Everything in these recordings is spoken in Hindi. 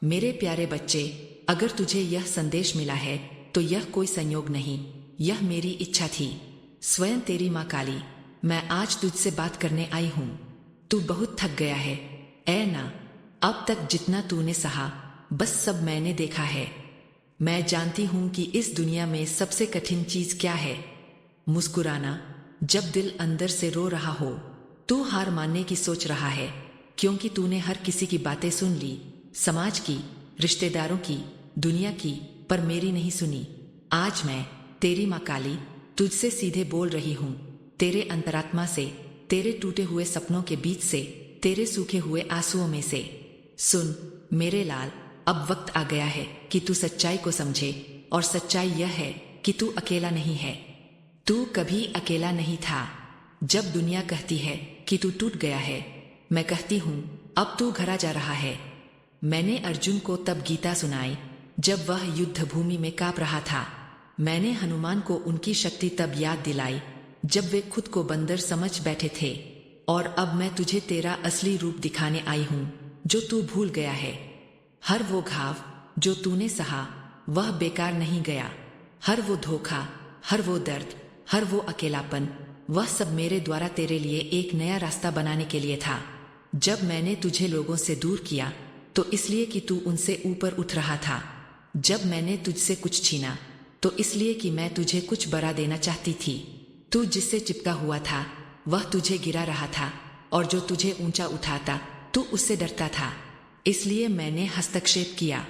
मेरे प्यारे बच्चे, अगर तुझे यह संदेश मिला है तो यह कोई संयोग नहीं, यह मेरी इच्छा थी। स्वयं तेरी माँ काली, मैं आज तुझसे बात करने आई हूँ। तू बहुत थक गया है, ऐ ना। अब तक जितना तूने सहा, बस सब मैंने देखा है। मैं जानती हूँ कि इस दुनिया में सबसे कठिन चीज क्या है। मुस्कुराना, जब दिल अंदर से रो रहा हो। तू हार मानने की सोच रहा है, क्योंकि तूने हर किसी की बातें सुन ली, समाज की, रिश्तेदारों की, दुनिया की, पर मेरी नहीं सुनी। आज मैं, तेरी माँ काली, तुझसे सीधे बोल रही हूँ, तेरे अंतरात्मा से, तेरे टूटे हुए सपनों के बीच से, तेरे सूखे हुए आंसुओं में से। सुन मेरे लाल, अब वक्त आ गया है कि तू सच्चाई को समझे, और सच्चाई यह है कि तू अकेला नहीं है। तू कभी अकेला नहीं था। जब दुनिया कहती है कि तू टूट गया है, मैं कहती हूँ अब तू घरा जा रहा है। मैंने अर्जुन को तब गीता सुनाई जब वह युद्ध भूमि में कांप रहा था। मैंने हनुमान को उनकी शक्ति तब याद दिलाई जब वे खुद को बंदर समझ बैठे थे। और अब मैं तुझे तेरा असली रूप दिखाने आई हूँ, जो तू भूल गया है। हर वो घाव जो तूने सहा, वह बेकार नहीं गया। हर वो धोखा, हर वो दर्द, हर वो अकेलापन, वह सब मेरे द्वारा तेरे लिए एक नया रास्ता बनाने के लिए था। जब मैंने तुझे लोगों से दूर किया, तो इसलिए कि तू उनसे ऊपर उठ रहा था। जब मैंने तुझसे कुछ छीना, तो इसलिए कि मैं तुझे कुछ बड़ा देना चाहती थी। तू जिससे चिपका हुआ था, वह तुझे गिरा रहा था, और जो तुझे ऊंचा उठाता, तू उससे डरता था। इसलिए मैंने हस्तक्षेप किया।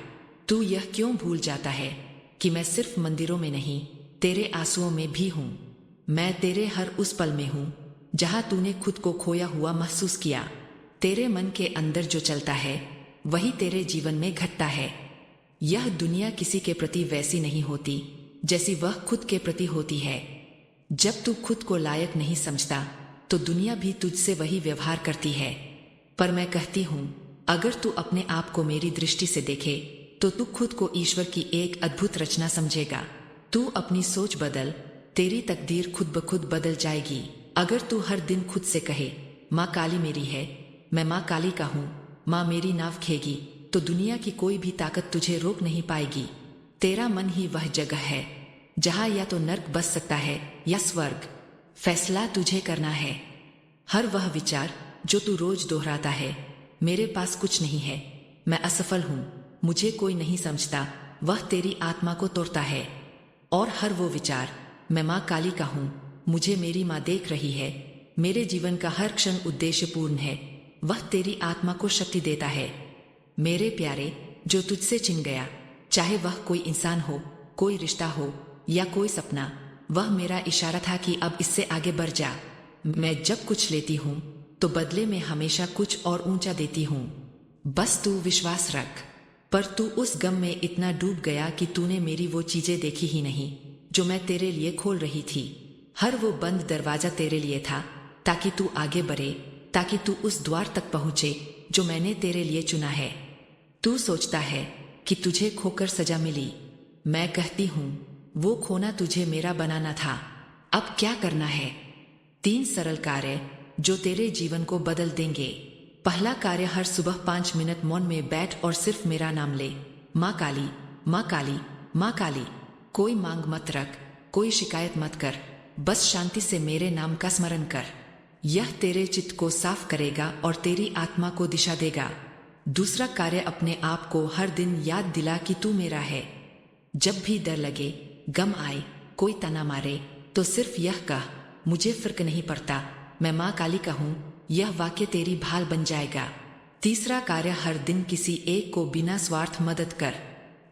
तू यह क्यों भूल जाता है कि मैं सिर्फ मंदिरों में नहीं, तेरे आंसुओं में भी हूँ। मैं तेरे हर उस पल में हूँ जहाँ तूने खुद को खोया हुआ महसूस किया। तेरे मन के अंदर जो चलता है, वही तेरे जीवन में घटता है। यह दुनिया किसी के प्रति वैसी नहीं होती जैसी वह खुद के प्रति होती है। जब तू खुद को लायक नहीं समझता, तो दुनिया भी तुझसे वही व्यवहार करती है। पर मैं कहती हूँ, अगर तू अपने आप को मेरी दृष्टि से देखे, तो तू खुद को ईश्वर की एक अद्भुत रचना समझेगा। तू अपनी सोच बदल, तेरी तकदीर खुद ब खुद बदल जाएगी। अगर तू हर दिन खुद से कहे, माँ काली मेरी है, मैं माँ काली का हूँ, माँ मेरी नाव खेगी, तो दुनिया की कोई भी ताकत तुझे रोक नहीं पाएगी। तेरा मन ही वह जगह है जहाँ या तो नर्क बस सकता है या स्वर्ग। फैसला तुझे करना है। हर वह विचार जो तू रोज दोहराता है, मेरे पास कुछ नहीं है, मैं असफल हूँ, मुझे कोई नहीं समझता, वह तेरी आत्मा को तोड़ता है। और हर वो विचार, मैं माँ काली का हूँ, मुझे मेरी माँ देख रही है, मेरे जीवन का हर क्षण उद्देश्यपूर्ण है, वह तेरी आत्मा को शक्ति देता है। मेरे प्यारे, जो तुझसे छिन गया, चाहे वह कोई इंसान हो, कोई रिश्ता हो या कोई सपना, वह मेरा इशारा था कि अब इससे आगे बढ़ जा। मैं जब कुछ लेती हूँ, तो बदले में हमेशा कुछ और ऊंचा देती हूँ। बस तू विश्वास रख। पर तू उस गम में इतना डूब गया कि तूने मेरी वो चीजें देखी ही नहीं जो मैं तेरे लिए खोल रही थी। हर वो बंद दरवाजा तेरे लिए था, ताकि तू आगे बढ़े, ताकि तू उस द्वार तक पहुंचे जो मैंने तेरे लिए चुना है। तू सोचता है कि तुझे खोकर सजा मिली। मैं कहती हूँ, वो खोना तुझे मेरा बनाना था। अब क्या करना है? 3 सरल कार्य जो तेरे जीवन को बदल देंगे। पहला कार्य, हर सुबह 5 मिनट मौन में बैठ और सिर्फ मेरा नाम ले। माँ काली, माँ काली, माँ काली। कोई मांग मत रख, कोई शिकायत मत कर, बस शांति से मेरे नाम का स्मरण कर। यह तेरे चित्त को साफ करेगा और तेरी आत्मा को दिशा देगा। दूसरा कार्य, अपने आप को हर दिन याद दिला कि तू मेरा है। जब भी डर लगे, गम आए, कोई ताना मारे, तो सिर्फ यह कह, मुझे फर्क नहीं पड़ता, मैं माँ काली का हूँ। यह वाक्य तेरी भाल बन जाएगा। तीसरा कार्य, हर दिन किसी एक को बिना स्वार्थ मदद कर।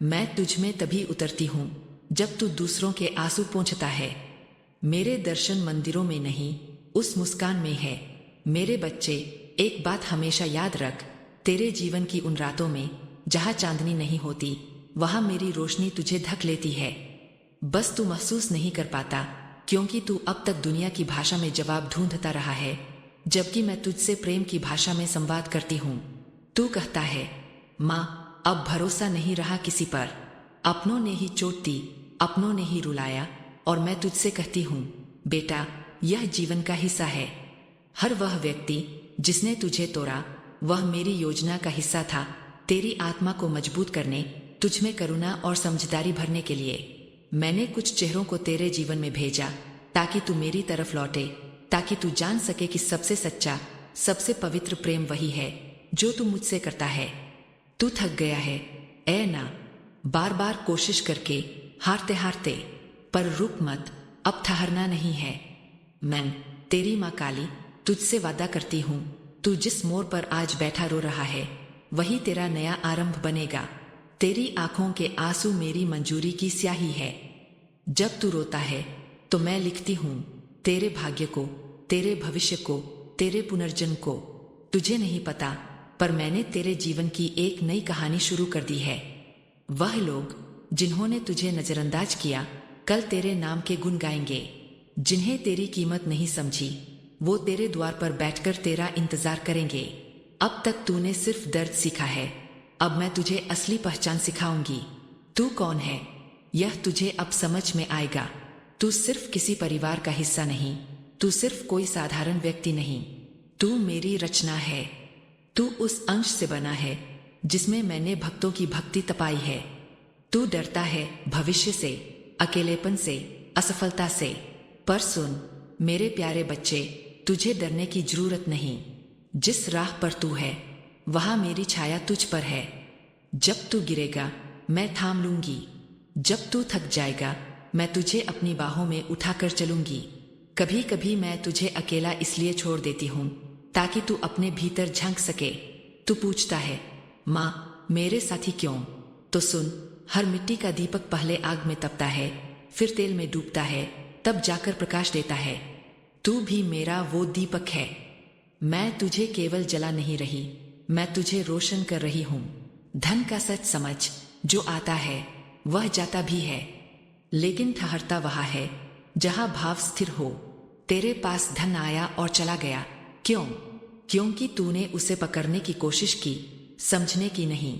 मैं तुझ में तभी उतरती हूँ जब तू दूसरों के आंसू पोंछता है। मेरे दर्शन मंदिरों में नहीं, उस मुस्कान में है। मेरे बच्चे, एक बात हमेशा याद रख, तेरे जीवन की उन रातों में जहाँ चांदनी नहीं होती, वहाँ मेरी रोशनी तुझे ढक लेती है। बस तू महसूस नहीं कर पाता, क्योंकि तू अब तक दुनिया की भाषा में जवाब ढूंढता रहा है, जबकि मैं तुझसे प्रेम की भाषा में संवाद करती हूँ। तू कहता है, माँ अब भरोसा नहीं रहा किसी पर, अपनों ने ही चोट दी, अपनों ने ही रुलाया। और मैं तुझसे कहती हूँ, बेटा यह जीवन का हिस्सा है। हर वह व्यक्ति जिसने तुझे तोड़ा, वह मेरी योजना का हिस्सा था, तेरी आत्मा को मजबूत करने, तुझ में करुणा और समझदारी भरने के लिए। मैंने कुछ चेहरों को तेरे जीवन में भेजा ताकि तू मेरी तरफ लौटे, ताकि तू जान सके कि सबसे सच्चा, सबसे पवित्र प्रेम वही है जो तू मुझसे करता है। तू थक गया है ऐ ना, बार बार कोशिश करके हारते हारते, पर रुक मत, अब ठहरना नहीं है। मैं तेरी माँ काली तुझसे वादा करती हूँ, तू जिस मोड़ पर आज बैठा रो रहा है वही तेरा नया आरंभ बनेगा। तेरी आंखों के आंसू मेरी मंजूरी की स्याही है। जब तू रोता है तो मैं लिखती हूँ तेरे भाग्य को, तेरे भविष्य को, तेरे पुनर्जन्म को। तुझे नहीं पता, पर मैंने तेरे जीवन की एक नई कहानी शुरू कर दी है। वह लोग जिन्होंने तुझे नजरअंदाज किया कल तेरे नाम के गुण गाएंगे। जिन्हें तेरी कीमत नहीं समझी वो तेरे द्वार पर बैठकर तेरा इंतजार करेंगे। अब तक तूने सिर्फ दर्द सीखा है, अब मैं तुझे असली पहचान सिखाऊंगी। तू कौन है यह तुझे अब समझ में आएगा। तू सिर्फ किसी परिवार का हिस्सा नहीं, तू सिर्फ कोई साधारण व्यक्ति नहीं, तू मेरी रचना है। तू उस अंश से बना है जिसमें मैंने भक्तों की भक्ति तपाई है। तू डरता है भविष्य से, अकेलेपन से, असफलता से, पर सुन मेरे प्यारे बच्चे, तुझे डरने की जरूरत नहीं। जिस राह पर तू है वहां मेरी छाया तुझ पर है। जब तू गिरेगा मैं थाम लूंगी, जब तू थक जाएगा मैं तुझे अपनी बाहों में उठाकर चलूंगी। कभी कभी मैं तुझे अकेला इसलिए छोड़ देती हूँ ताकि तू अपने भीतर झांक सके। तू पूछता है माँ मेरे साथी क्यों? तो सुन, हर मिट्टी का दीपक पहले आग में तपता है, फिर तेल में डूबता है, तब जाकर प्रकाश देता है। तू भी मेरा वो दीपक है। मैं तुझे केवल जला नहीं रही, मैं तुझे रोशन कर रही हूँ। धन का सच समझ, जो आता है वह जाता भी है, लेकिन ठहरता वहाँ है जहाँ भाव स्थिर हो। तेरे पास धन आया और चला गया, क्यों? क्योंकि तूने उसे पकड़ने की कोशिश की, समझने की नहीं।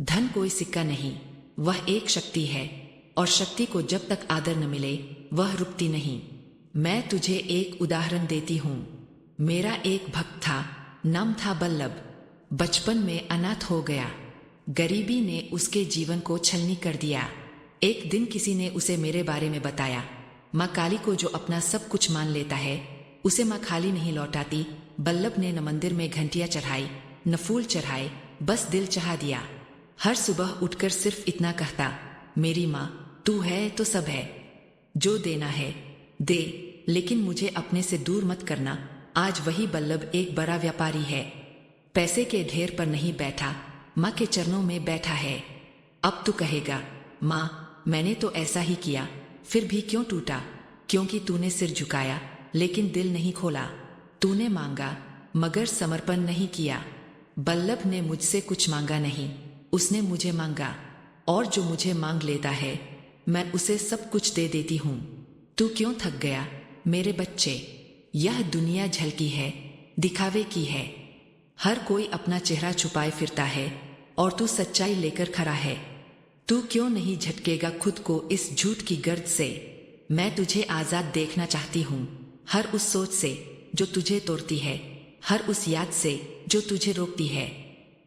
धन कोई सिक्का नहीं, वह एक शक्ति है, और शक्ति को जब तक आदर न मिले वह रुकती नहीं। मैं तुझे एक उदाहरण देती हूँ। मेरा एक भक्त था, नाम था बल्लभ। बचपन में अनाथ हो गया। गरीबी ने उसके जीवन को छलनी कर दिया। एक दिन किसी ने उसे मेरे बारे में बताया। माँ काली को जो अपना सब कुछ मान लेता है उसे माँ खाली नहीं लौटाती। बल्लभ ने न मंदिर में घंटियां चढ़ाई, न फूल चढ़ाए, बस दिल चाह दिया। हर सुबह उठकर सिर्फ इतना कहता, मेरी माँ तू है तो सब है, जो देना है दे, लेकिन मुझे अपने से दूर मत करना। आज वही बल्लभ एक बड़ा व्यापारी है, पैसे के ढेर पर नहीं बैठा, माँ के चरणों में बैठा है। अब तू कहेगा, माँ मैंने तो ऐसा ही किया, फिर भी क्यों टूटा? क्योंकि तूने सिर झुकाया लेकिन दिल नहीं खोला। तूने मांगा मगर समर्पण नहीं किया। बल्लभ ने मुझसे कुछ मांगा नहीं, उसने मुझे मांगा, और जो मुझे मांग लेता है मैं उसे सब कुछ दे देती हूँ। तू क्यों थक गया मेरे बच्चे? यह दुनिया झलकी है, दिखावे की है। हर कोई अपना चेहरा छुपाए फिरता है और तू सच्चाई लेकर खड़ा है। तू क्यों नहीं झटकेगा खुद को इस झूठ की गर्द से? मैं तुझे आजाद देखना चाहती हूँ, हर उस सोच से जो तुझे तोड़ती है, हर उस याद से जो तुझे रोकती है।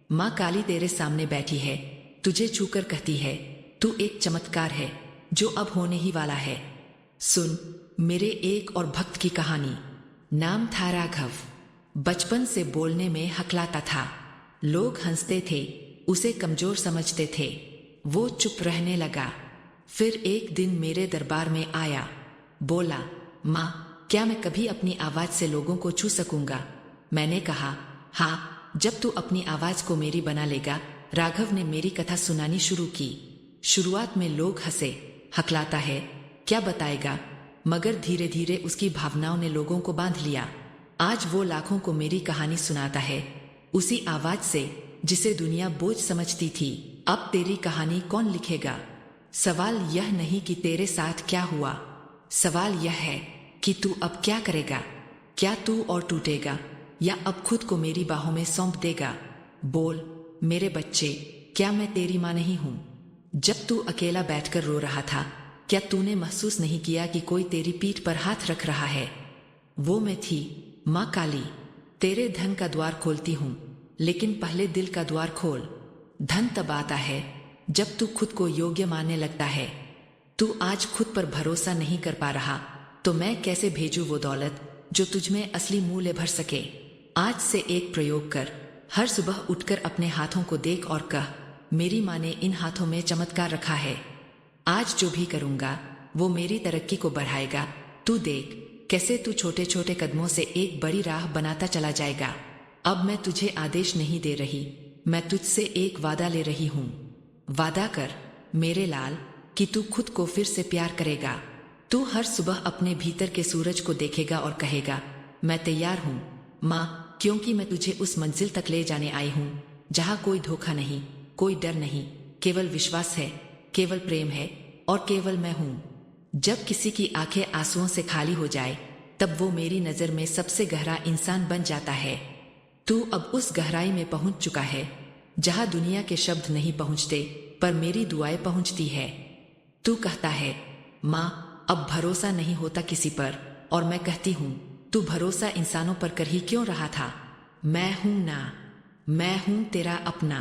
माँ काली तेरे सामने बैठी है, तुझे छूकर कहती है, तू एक चमत्कार है जो अब होने ही वाला है। सुन मेरे एक और भक्त की कहानी। नाम था राघव। बचपन से बोलने में हकलाता था, लोग हंसते थे, उसे कमजोर समझते थे। वो चुप रहने लगा। फिर एक दिन मेरे दरबार में आया, बोला, माँ क्या मैं कभी अपनी आवाज से लोगों को छू सकूंगा? मैंने कहा, हाँ, जब तू अपनी आवाज को मेरी बना लेगा। राघव ने मेरी कथा सुनानी शुरू की। शुरुआत में लोग हंसे, हकलाता है, क्या बताएगा? मगर धीरे धीरे उसकी भावनाओं ने लोगों को बांध लिया। आज वो लाखों को मेरी कहानी सुनाता है, उसी आवाज से जिसे दुनिया बोझ समझती थी। अब तेरी कहानी कौन लिखेगा? सवाल यह नहीं कि तेरे साथ क्या हुआ, सवाल यह है कि तू अब क्या करेगा? क्या तू और टूटेगा या अब खुद को मेरी बाहों में सौंप देगा? बोल मेरे बच्चे, क्या मैं तेरी माँ नहीं हूँ? जब तू अकेला बैठकर रो रहा था, क्या तूने महसूस नहीं किया कि कोई तेरी पीठ पर हाथ रख रहा है? वो मैं थी, माँ काली। तेरे धन का द्वार खोलती हूँ, लेकिन पहले दिल का द्वार खोल। धन तब आता है जब तू खुद को योग्य मानने लगता है। तू आज खुद पर भरोसा नहीं कर पा रहा तो मैं कैसे भेजूं वो दौलत जो तुझमें असली मूल्य भर सके। आज से एक प्रयोग कर। हर सुबह उठकर अपने हाथों को देख और कह, मेरी माँ ने इन हाथों में चमत्कार रखा है। आज जो भी करूंगा वो मेरी तरक्की को बढ़ाएगा। तू देख कैसे तू छोटे छोटे कदमों से एक बड़ी राह बनाता चला जाएगा। अब मैं तुझे आदेश नहीं दे रही, मैं तुझसे एक वादा ले रही हूं। वादा कर मेरे लाल कि तू खुद को फिर से प्यार करेगा। तू हर सुबह अपने भीतर के सूरज को देखेगा और कहेगा, मैं तैयार हूं माँ, क्योंकि मैं तुझे उस मंजिल तक ले जाने आई हूं जहां कोई धोखा नहीं, कोई डर नहीं, केवल विश्वास है, केवल प्रेम है और केवल मैं हूं। जब किसी की आंखें आंसुओं से खाली हो जाए तब वो मेरी नजर में सबसे गहरा इंसान बन जाता है। तू अब उस गहराई में पहुंच चुका है जहां दुनिया के शब्द नहीं पहुंचते पर मेरी दुआएं पहुंचती है। तू कहता है, माँ अब भरोसा नहीं होता किसी पर, और मैं कहती हूँ तू भरोसा इंसानों पर कर ही क्यों रहा था। मैं हूं ना, मैं हूं तेरा अपना।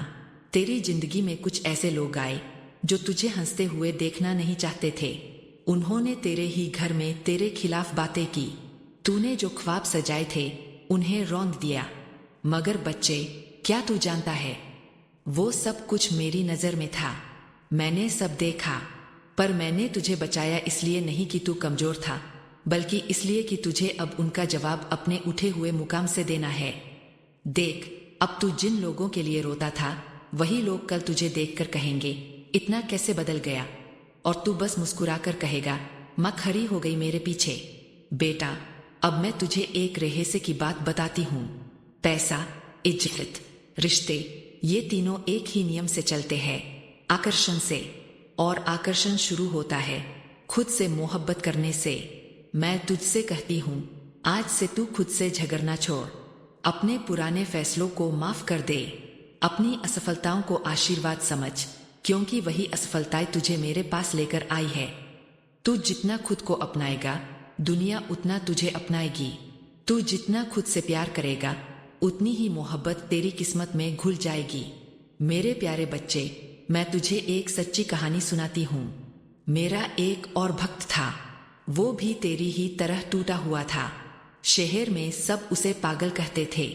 तेरी जिंदगी में कुछ ऐसे लोग आए जो तुझे हंसते हुए देखना नहीं चाहते थे। उन्होंने तेरे ही घर में तेरे खिलाफ बातें की। तूने जो ख्वाब सजाए थे उन्हें रौंद दिया। मगर बच्चे, क्या तू जानता है, वो सब कुछ मेरी नजर में था। मैंने सब देखा, पर मैंने तुझे बचाया इसलिए नहीं कि तू कमजोर था, बल्कि इसलिए कि तुझे अब उनका जवाब अपने उठे हुए मुकाम से देना है। देख, अब तू जिन लोगों के लिए रोता था वही लोग कल तुझे देखकर कहेंगे, इतना कैसे बदल गया, और तू बस मुस्कुराकर कहेगा, माँ खरी हो गई मेरे पीछे। बेटा, अब मैं तुझे एक रहस्य की बात बताती हूँ। पैसा, इज्जत, रिश्ते, ये तीनों एक ही नियम से चलते हैं, आकर्षण से। और आकर्षण शुरू होता है खुद से मोहब्बत करने से। मैं तुझसे कहती हूँ, आज से तू खुद से झगड़ना छोड़, अपने पुराने फैसलों को माफ कर दे, अपनी असफलताओं को आशीर्वाद समझ, क्योंकि वही असफलताएं तुझे मेरे पास लेकर आई है। तू जितना खुद को अपनाएगा दुनिया उतना तुझे अपनाएगी। तू जितना खुद से प्यार करेगा उतनी ही मोहब्बत तेरी किस्मत में घुल जाएगी। मेरे प्यारे बच्चे, मैं तुझे एक सच्ची कहानी सुनाती हूँ। मेरा एक और भक्त था, वो भी तेरी ही तरह टूटा हुआ था। शहर में सब उसे पागल कहते थे।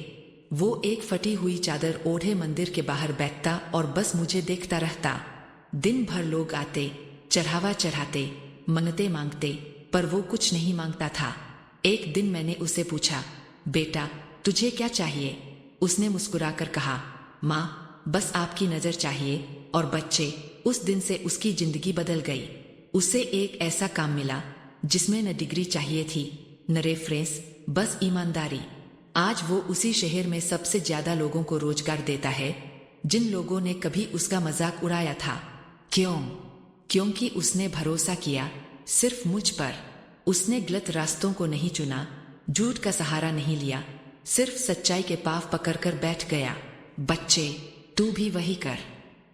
वो एक फटी हुई चादर ओढ़े मंदिर के बाहर बैठता और बस मुझे देखता रहता। दिन भर लोग आते, चढ़ावा चढ़ाते, मन्नतें मांगते, पर वो कुछ नहीं मांगता था। एक दिन मैंने उसे पूछा, बेटा तुझे क्या चाहिए? उसने मुस्कुराकर कहा, माँ बस आपकी नजर चाहिए। और बच्चे, उस दिन से उसकी जिंदगी बदल गई। उसे एक ऐसा काम मिला जिसमें न डिग्री चाहिए थी, न रेफरेंस, बस ईमानदारी। आज वो उसी शहर में सबसे ज्यादा लोगों को रोजगार देता है जिन लोगों ने कभी उसका मजाक उड़ाया था। क्यों? क्योंकि उसने भरोसा किया सिर्फ मुझ पर। उसने गलत रास्तों को नहीं चुना, झूठ का सहारा नहीं लिया, सिर्फ सच्चाई के पाव पकड़कर बैठ गया। बच्चे, तू भी वही कर,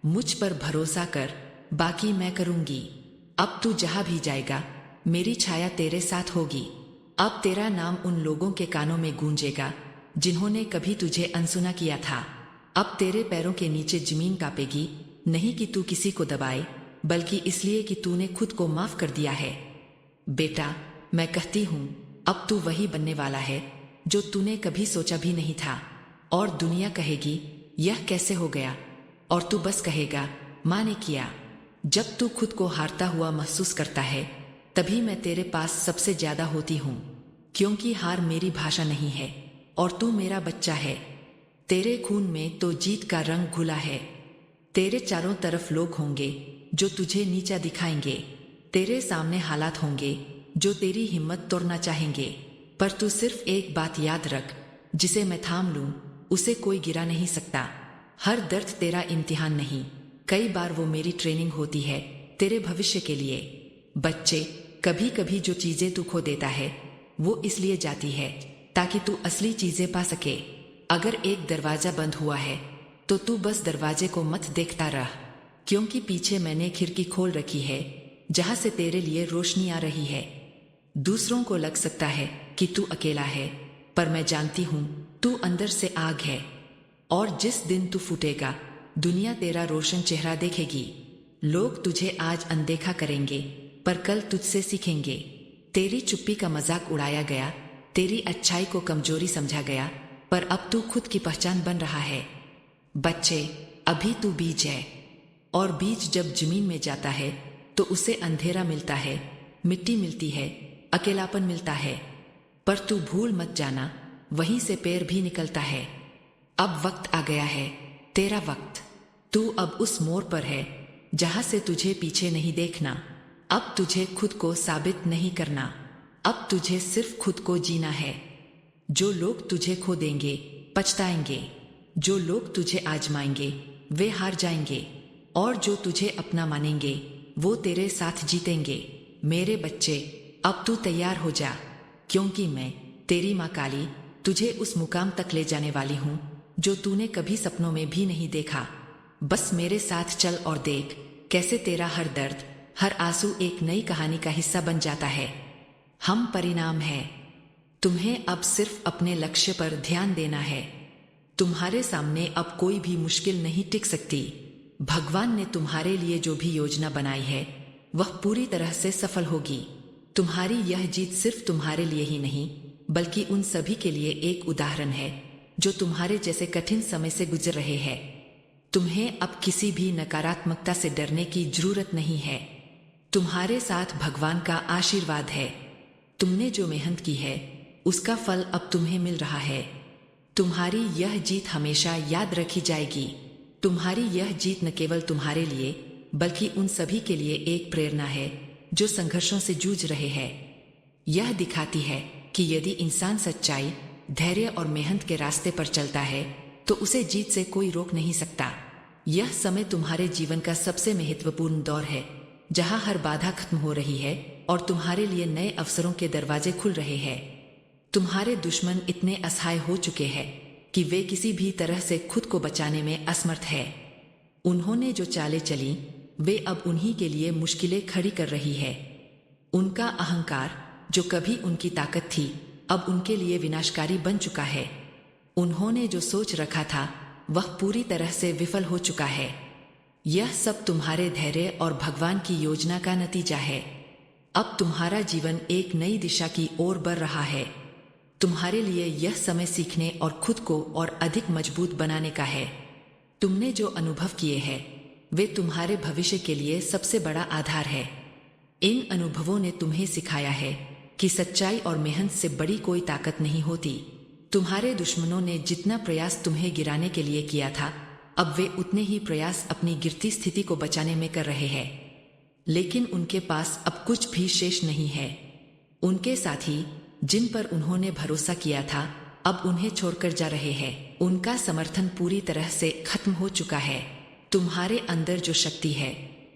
मुझ पर भरोसा कर, बाकी मैं करूंगी। अब तू जहां भी जाएगा मेरी छाया तेरे साथ होगी। अब तेरा नाम उन लोगों के कानों में गूंजेगा जिन्होंने कभी तुझे अनसुना किया था। अब तेरे पैरों के नीचे जमीन कांपेगी, नहीं कि तू किसी को दबाए, बल्कि इसलिए कि तूने खुद को माफ कर दिया है। बेटा, मैं कहती हूँ अब तू वही बनने वाला है जो तूने कभी सोचा भी नहीं था। और दुनिया कहेगी, यह कैसे हो गया, और तू बस कहेगा, माँ ने किया। जब तू खुद को हारता हुआ महसूस करता है तभी मैं तेरे पास सबसे ज्यादा होती हूँ, क्योंकि हार मेरी भाषा नहीं है और तू मेरा बच्चा है। तेरे खून में तो जीत का रंग घुला है। तेरे चारों तरफ लोग होंगे जो तुझे नीचा दिखाएंगे। तेरे सामने हालात होंगे जो तेरी हिम्मत तोड़ना चाहेंगे, पर तू सिर्फ एक बात याद रख, जिसे मैं थाम लूं उसे कोई गिरा नहीं सकता। हर दर्द तेरा इम्तिहान नहीं, कई बार वो मेरी ट्रेनिंग होती है तेरे भविष्य के लिए। बच्चे, कभी कभी जो चीजें तू खो देता है वो इसलिए जाती है ताकि तू असली चीजें पा सके। अगर एक दरवाजा बंद हुआ है तो तू बस दरवाजे को मत देखता रह, क्योंकि पीछे मैंने खिड़की खोल रखी है जहां से तेरे लिए रोशनी आ रही है। दूसरों को लग सकता है कि तू अकेला है, पर मैं जानती हूं तू अंदर से आग है, और जिस दिन तू फूटेगा दुनिया तेरा रोशन चेहरा देखेगी। लोग तुझे आज अनदेखा करेंगे पर कल तुझसे सीखेंगे। तेरी चुप्पी का मजाक उड़ाया गया, तेरी अच्छाई को कमजोरी समझा गया, पर अब तू खुद की पहचान बन रहा है। बच्चे, अभी तू बीज है, और बीज जब जमीन में जाता है तो उसे अंधेरा मिलता है, मिट्टी मिलती है, अकेलापन मिलता है। पर तू भूल मत जाना, वहीं से पेड़ भी निकलता है। अब वक्त आ गया है, तेरा वक्त। तू अब उस मोड़ पर है जहां से तुझे पीछे नहीं देखना। अब तुझे खुद को साबित नहीं करना, अब तुझे सिर्फ खुद को जीना है। जो लोग तुझे खो देंगे पछताएंगे, जो लोग तुझे आजमाएंगे वे हार जाएंगे, और जो तुझे अपना मानेंगे वो तेरे साथ जीतेंगे। मेरे बच्चे, अब तू तैयार हो जा, क्योंकि मैं तेरी माँ काली तुझे उस मुकाम तक ले जाने वाली हूँ जो तूने कभी सपनों में भी नहीं देखा। बस मेरे साथ चल और देख कैसे तेरा हर दर्द, हर आंसू एक नई कहानी का हिस्सा बन जाता है। हम परिणाम है। तुम्हें अब सिर्फ अपने लक्ष्य पर ध्यान देना है। तुम्हारे सामने अब कोई भी मुश्किल नहीं टिक सकती। भगवान ने तुम्हारे लिए जो भी योजना बनाई है वह पूरी तरह से सफल होगी। तुम्हारी यह जीत सिर्फ तुम्हारे लिए ही नहीं बल्कि उन सभी के लिए एक उदाहरण है जो तुम्हारे जैसे कठिन समय से गुजर रहे हैं। तुम्हें अब किसी भी नकारात्मकता से डरने की जरूरत नहीं है। तुम्हारे साथ भगवान का आशीर्वाद है। तुमने जो मेहनत की है उसका फल अब तुम्हें मिल रहा है। तुम्हारी यह जीत हमेशा याद रखी जाएगी। तुम्हारी यह जीत न केवल तुम्हारे लिए बल्कि उन सभी के लिए एक प्रेरणा है जो संघर्षों से जूझ रहे हैं। यह दिखाती है कि यदि इंसान सच्चाई, धैर्य और मेहनत के रास्ते पर चलता है तो उसे जीत से कोई रोक नहीं सकता। यह समय तुम्हारे जीवन का सबसे महत्वपूर्ण दौर है जहां हर बाधा खत्म हो रही है और तुम्हारे लिए नए अवसरों के दरवाजे खुल रहे हैं। तुम्हारे दुश्मन इतने असहाय हो चुके हैं कि वे किसी भी तरह से खुद को बचाने में असमर्थ है। उन्होंने जो चालें चली वे अब उन्हीं के लिए मुश्किलें खड़ी कर रही है। उनका अहंकार जो कभी उनकी ताकत थी अब उनके लिए विनाशकारी बन चुका है। उन्होंने जो सोच रखा था वह पूरी तरह से विफल हो चुका है। यह सब तुम्हारे धैर्य और भगवान की योजना का नतीजा है। अब तुम्हारा जीवन एक नई दिशा की ओर बढ़ रहा है। तुम्हारे लिए यह समय सीखने और खुद को और अधिक मजबूत बनाने का है। तुमने जो अनुभव किए हैं वे तुम्हारे भविष्य के लिए सबसे बड़ा आधार है। इन अनुभवों ने तुम्हें सिखाया है कि सच्चाई और मेहनत से बड़ी कोई ताकत नहीं होती। तुम्हारे दुश्मनों ने जितना प्रयास तुम्हें गिराने के लिए किया था अब वे उतने ही प्रयास अपनी गिरती स्थिति को बचाने में कर रहे हैं, लेकिन उनके पास अब कुछ भी शेष नहीं है। उनके साथी जिन पर उन्होंने भरोसा किया था अब उन्हें छोड़कर जा रहे हैं। उनका समर्थन पूरी तरह से खत्म हो चुका है। तुम्हारे अंदर जो शक्ति है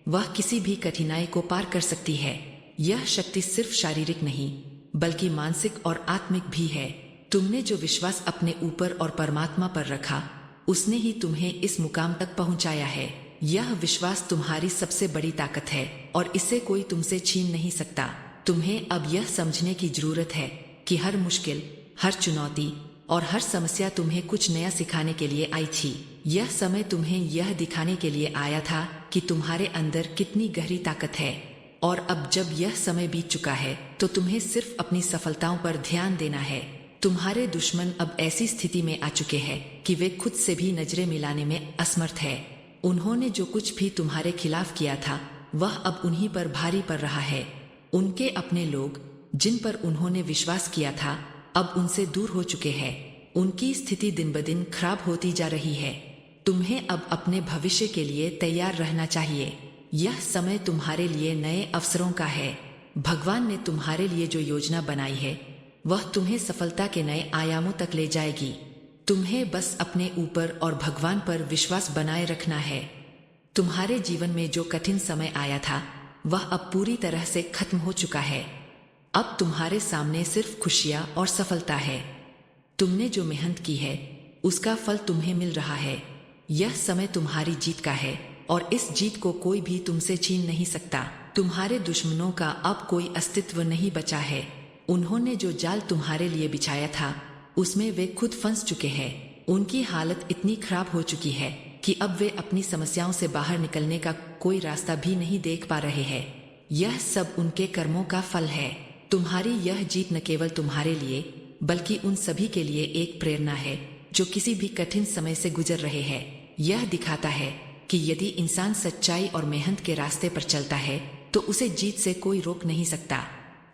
वह किसी भी कठिनाई को पार कर सकती है। यह शक्ति सिर्फ शारीरिक नहीं बल्कि मानसिक और आत्मिक भी है। तुमने जो विश्वास अपने ऊपर और परमात्मा पर रखा उसने ही तुम्हें इस मुकाम तक पहुंचाया है। यह विश्वास तुम्हारी सबसे बड़ी ताकत है और इसे कोई तुमसे छीन नहीं सकता। तुम्हें अब यह समझने की जरूरत है कि हर मुश्किल, हर चुनौती और हर समस्या तुम्हें कुछ नया सिखाने के लिए आई थी। यह समय तुम्हें यह दिखाने के लिए आया था कि तुम्हारे अंदर कितनी गहरी ताकत है। और अब जब यह समय बीत चुका है तो तुम्हें सिर्फ अपनी सफलताओं पर ध्यान देना है। तुम्हारे दुश्मन अब ऐसी स्थिति में आ चुके हैं कि वे खुद से भी नजरें मिलाने में असमर्थ है। उन्होंने जो कुछ भी तुम्हारे खिलाफ किया था वह अब उन्हीं पर भारी पड़ रहा है। उनके अपने लोग जिन पर उन्होंने विश्वास किया था अब उनसे दूर हो चुके हैं। उनकी स्थिति दिन ब दिन खराब होती जा रही है। तुम्हें अब अपने भविष्य के लिए तैयार रहना चाहिए। यह समय तुम्हारे लिए नए अवसरों का है। भगवान ने तुम्हारे लिए जो योजना बनाई है वह तुम्हें सफलता के नए आयामों तक ले जाएगी। तुम्हें बस अपने ऊपर और भगवान पर विश्वास बनाए रखना है। तुम्हारे जीवन में जो कठिन समय आया था वह अब पूरी तरह से खत्म हो चुका है। अब तुम्हारे सामने सिर्फ खुशियां और सफलता है। तुमने जो मेहनत की है उसका फल तुम्हें मिल रहा है। यह समय तुम्हारी जीत का है और इस जीत को कोई भी तुमसे छीन नहीं सकता। तुम्हारे दुश्मनों का अब कोई अस्तित्व नहीं बचा है। उन्होंने जो जाल तुम्हारे लिए बिछाया था उसमें वे खुद फंस चुके हैं। उनकी हालत इतनी खराब हो चुकी है कि अब वे अपनी समस्याओं से बाहर निकलने का कोई रास्ता भी नहीं देख पा रहे हैं। यह सब उनके कर्मों का फल है। तुम्हारी यह जीत न केवल तुम्हारे लिए बल्कि उन सभी के लिए एक प्रेरणा है जो किसी भी कठिन समय से गुजर रहे हैं। यह दिखाता है कि यदि इंसान सच्चाई और मेहनत के रास्ते पर चलता है तो उसे जीत से कोई रोक नहीं सकता।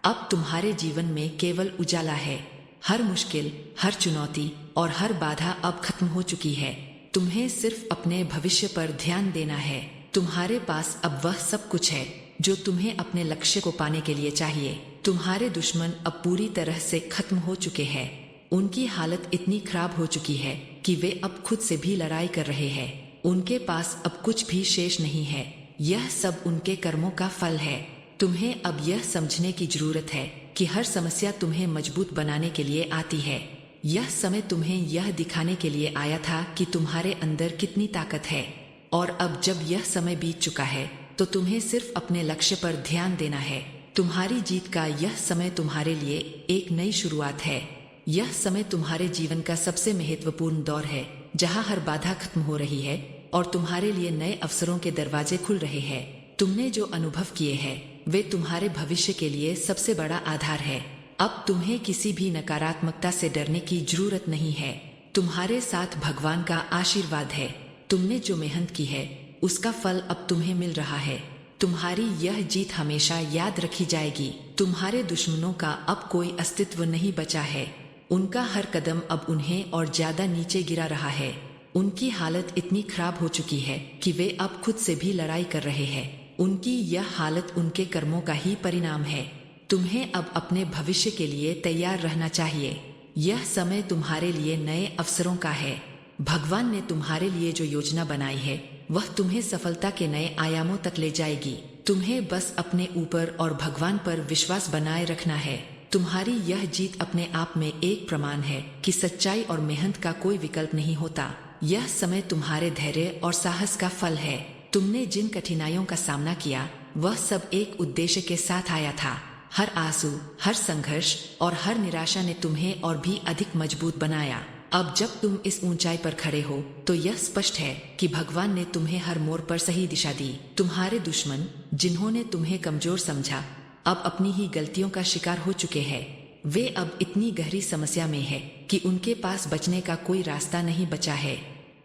अब तुम्हारे जीवन में केवल उजाला है। हर मुश्किल, हर चुनौती और हर बाधा अब खत्म हो चुकी है। तुम्हें सिर्फ अपने भविष्य पर ध्यान देना है। तुम्हारे पास अब वह सब कुछ है जो तुम्हें अपने लक्ष्य को पाने के लिए चाहिए। तुम्हारे दुश्मन अब पूरी तरह से खत्म हो चुके हैं। उनकी हालत इतनी खराब हो चुकी है कि वे अब खुद से भी लड़ाई कर रहे हैं। उनके पास अब कुछ भी शेष नहीं है। यह सब उनके कर्मों का फल है। तुम्हें अब यह समझने की जरूरत है कि हर समस्या तुम्हें मजबूत बनाने के लिए आती है। यह समय तुम्हें यह दिखाने के लिए आया था कि तुम्हारे अंदर कितनी ताकत है। और अब जब यह समय बीत चुका है तो तुम्हें सिर्फ अपने लक्ष्य पर ध्यान देना है। तुम्हारी जीत का यह समय तुम्हारे लिए एक नई शुरुआत है। यह समय तुम्हारे जीवन का सबसे महत्वपूर्ण दौर है जहां हर बाधा खत्म हो रही है और तुम्हारे लिए नए अवसरों के दरवाजे खुल रहे हैं। तुमने जो अनुभव किए हैं वे तुम्हारे भविष्य के लिए सबसे बड़ा आधार है। अब तुम्हें किसी भी नकारात्मकता से डरने की जरूरत नहीं है। तुम्हारे साथ भगवान का आशीर्वाद है। तुमने जो मेहनत की है उसका फल अब तुम्हें मिल रहा है। तुम्हारी यह जीत हमेशा याद रखी जाएगी। तुम्हारे दुश्मनों का अब कोई अस्तित्व नहीं बचा है। उनका हर कदम अब उन्हें और ज्यादा नीचे गिरा रहा है। उनकी हालत इतनी खराब हो चुकी है कि वे अब खुद से भी लड़ाई कर रहे हैं। उनकी यह हालत उनके कर्मों का ही परिणाम है। तुम्हें अब अपने भविष्य के लिए तैयार रहना चाहिए। यह समय तुम्हारे लिए नए अवसरों का है। भगवान ने तुम्हारे लिए जो योजना बनाई है वह तुम्हें सफलता के नए आयामों तक ले जाएगी। तुम्हें बस अपने ऊपर और भगवान पर विश्वास बनाए रखना है। तुम्हारी यह जीत अपने आप में एक प्रमाण है कि सच्चाई और मेहनत का कोई विकल्प नहीं होता। यह समय तुम्हारे धैर्य और साहस का फल है। तुमने जिन कठिनाइयों का सामना किया वह सब एक उद्देश्य के साथ आया था। हर आंसू, हर संघर्ष और हर निराशा ने तुम्हें और भी अधिक मजबूत बनाया। अब जब तुम इस ऊंचाई पर खड़े हो तो यह स्पष्ट है कि भगवान ने तुम्हें हर मोड़ पर सही दिशा दी। तुम्हारे दुश्मन जिन्होंने तुम्हें कमजोर समझा अब अपनी ही गलतियों का शिकार हो चुके हैं। वे अब इतनी गहरी समस्या में है कि उनके पास बचने का कोई रास्ता नहीं बचा है।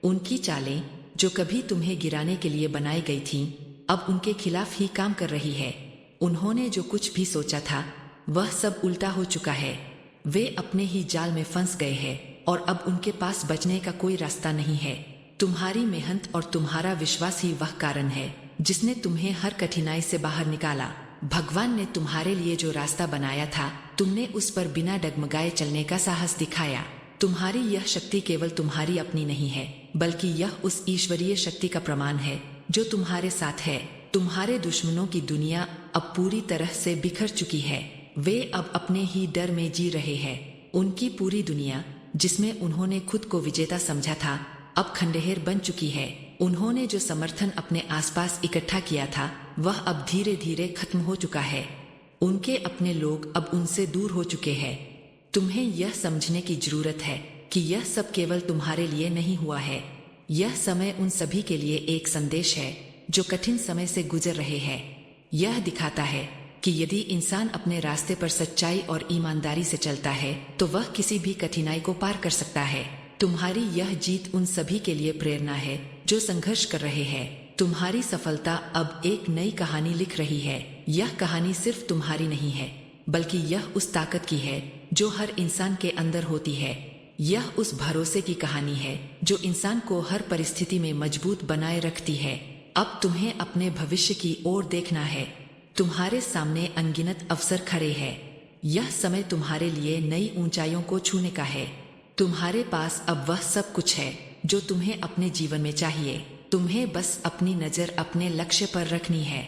उनकी चालें जो कभी तुम्हें गिराने के लिए बनाई गई थीं, अब उनके खिलाफ ही काम कर रही है। उन्होंने जो कुछ भी सोचा था वह सब उल्टा हो चुका है। वे अपने ही जाल में फंस गए हैं और अब उनके पास बचने का कोई रास्ता नहीं है। तुम्हारी मेहनत और तुम्हारा विश्वास ही वह कारण है जिसने तुम्हें हर कठिनाई से बाहर निकाला। भगवान ने तुम्हारे लिए जो रास्ता बनाया था तुमने उस पर बिना डगमगाए चलने का साहस दिखाया। तुम्हारी यह शक्ति केवल तुम्हारी अपनी नहीं है बल्कि यह उस ईश्वरीय शक्ति का प्रमाण है जो तुम्हारे साथ है। तुम्हारे दुश्मनों की दुनिया अब पूरी तरह से बिखर चुकी है। वे अब अपने ही डर में जी रहे हैं। उनकी पूरी दुनिया जिसमें उन्होंने खुद को विजेता समझा था अब खंडहर बन चुकी है। उन्होंने जो समर्थन अपने आसपास इकट्ठा किया था वह अब धीरे धीरे खत्म हो चुका है। उनके अपने लोग अब उनसे दूर हो चुके हैं। तुम्हें यह समझने की जरूरत है कि यह सब केवल तुम्हारे लिए नहीं हुआ है। यह समय उन सभी के लिए एक संदेश है जो कठिन समय से गुजर रहे हैं। यह दिखाता है कि यदि इंसान अपने रास्ते पर सच्चाई और ईमानदारी से चलता है तो वह किसी भी कठिनाई को पार कर सकता है। तुम्हारी यह जीत उन सभी के लिए प्रेरणा है जो संघर्ष कर रहे हैं। तुम्हारी सफलता अब एक नई कहानी लिख रही है। यह कहानी सिर्फ तुम्हारी नहीं है बल्कि यह उस ताकत की है जो हर इंसान के अंदर होती है। यह उस भरोसे की कहानी है जो इंसान को हर परिस्थिति में मजबूत बनाए रखती है। अब तुम्हें अपने भविष्य की ओर देखना है। तुम्हारे सामने अनगिनत अवसर खड़े हैं। यह समय तुम्हारे लिए नई ऊंचाइयों को छूने का है। तुम्हारे पास अब वह सब कुछ है जो तुम्हें अपने जीवन में चाहिए। तुम्हें बस अपनी नजर अपने लक्ष्य पर रखनी है।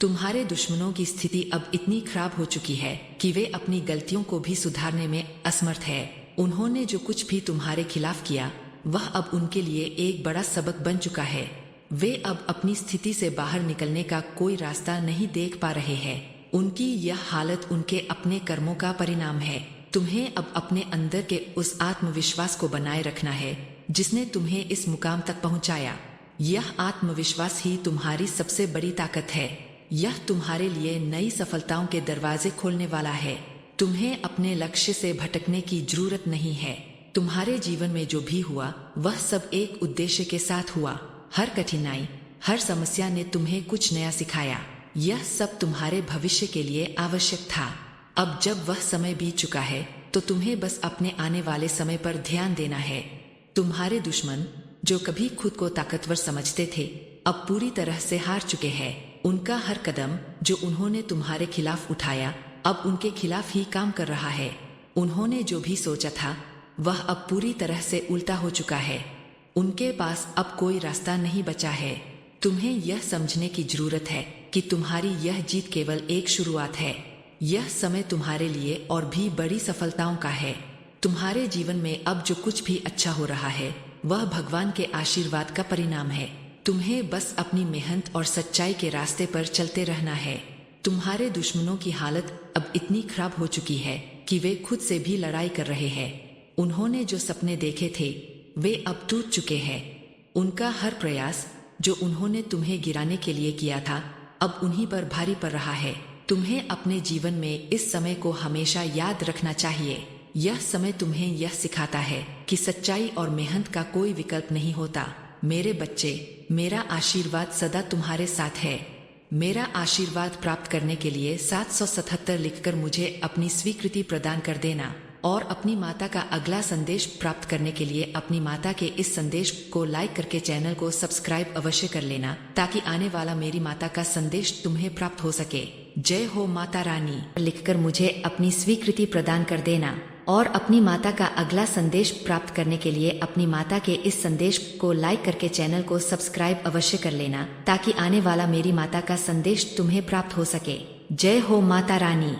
तुम्हारे दुश्मनों की स्थिति अब इतनी खराब हो चुकी है कि वे अपनी गलतियों को भी सुधारने में असमर्थ है। उन्होंने जो कुछ भी तुम्हारे खिलाफ किया वह अब उनके लिए एक बड़ा सबक बन चुका है। वे अब अपनी स्थिति से बाहर निकलने का कोई रास्ता नहीं देख पा रहे हैं। उनकी यह हालत उनके अपने कर्मों का परिणाम है। तुम्हें अब अपने अंदर के उस आत्मविश्वास को बनाए रखना है जिसने तुम्हें इस मुकाम तक पहुंचाया। यह आत्मविश्वास ही तुम्हारी सबसे बड़ी ताकत है। यह तुम्हारे लिए नई सफलताओं के दरवाजे खोलने वाला है। तुम्हें अपने लक्ष्य से भटकने की जरूरत नहीं है। तुम्हारे जीवन में जो भी हुआ वह सब एक उद्देश्य के साथ हुआ। हर कठिनाई, हर समस्या ने तुम्हें कुछ नया सिखाया। यह सब तुम्हारे भविष्य के लिए आवश्यक था। अब जब वह समय बीत चुका है तो तुम्हें बस अपने आने वाले समय पर ध्यान देना है। तुम्हारे दुश्मन जो कभी खुद को ताकतवर समझते थे अब पूरी तरह से हार चुके हैं। उनका हर कदम जो उन्होंने तुम्हारे खिलाफ उठाया अब उनके खिलाफ ही काम कर रहा है। उन्होंने जो भी सोचा था वह अब पूरी तरह से उल्टा हो चुका है। उनके पास अब कोई रास्ता नहीं बचा है। तुम्हें यह समझने की जरूरत है कि तुम्हारी यह जीत केवल एक शुरुआत है। यह समय तुम्हारे लिए और भी बड़ी सफलताओं का है। तुम्हारे जीवन में अब जो कुछ भी अच्छा हो रहा है वह भगवान के आशीर्वाद का परिणाम है। तुम्हें बस अपनी मेहनत और सच्चाई के रास्ते पर चलते रहना है। तुम्हारे दुश्मनों की हालत अब इतनी खराब हो चुकी है कि वे खुद से भी लड़ाई कर रहे हैं। उन्होंने जो सपने देखे थे वे अब टूट चुके हैं। उनका हर प्रयास जो उन्होंने तुम्हें गिराने के लिए किया था अब उन्हीं पर भारी पड़ रहा है। तुम्हें अपने जीवन में इस समय को हमेशा याद रखना चाहिए। यह समय तुम्हें यह सिखाता है कि सच्चाई और मेहनत का कोई विकल्प नहीं होता। मेरे बच्चे, मेरा आशीर्वाद सदा तुम्हारे साथ है। मेरा आशीर्वाद प्राप्त करने के लिए 777 लिखकर मुझे अपनी स्वीकृति प्रदान कर देना और अपनी माता का अगला संदेश प्राप्त करने के लिए अपनी माता के इस संदेश को लाइक करके चैनल को सब्सक्राइब अवश्य कर लेना ताकि आने वाला मेरी माता का संदेश तुम्हें प्राप्त हो सके। जय हो माता रानी लिखकर मुझे अपनी स्वीकृति प्रदान कर देना और अपनी माता का अगला संदेश प्राप्त करने के लिए अपनी माता के इस संदेश को लाइक करके चैनल को सब्सक्राइब अवश्य कर लेना ताकि आने वाला मेरी माता का संदेश तुम्हें प्राप्त हो सके। जय हो माता रानी।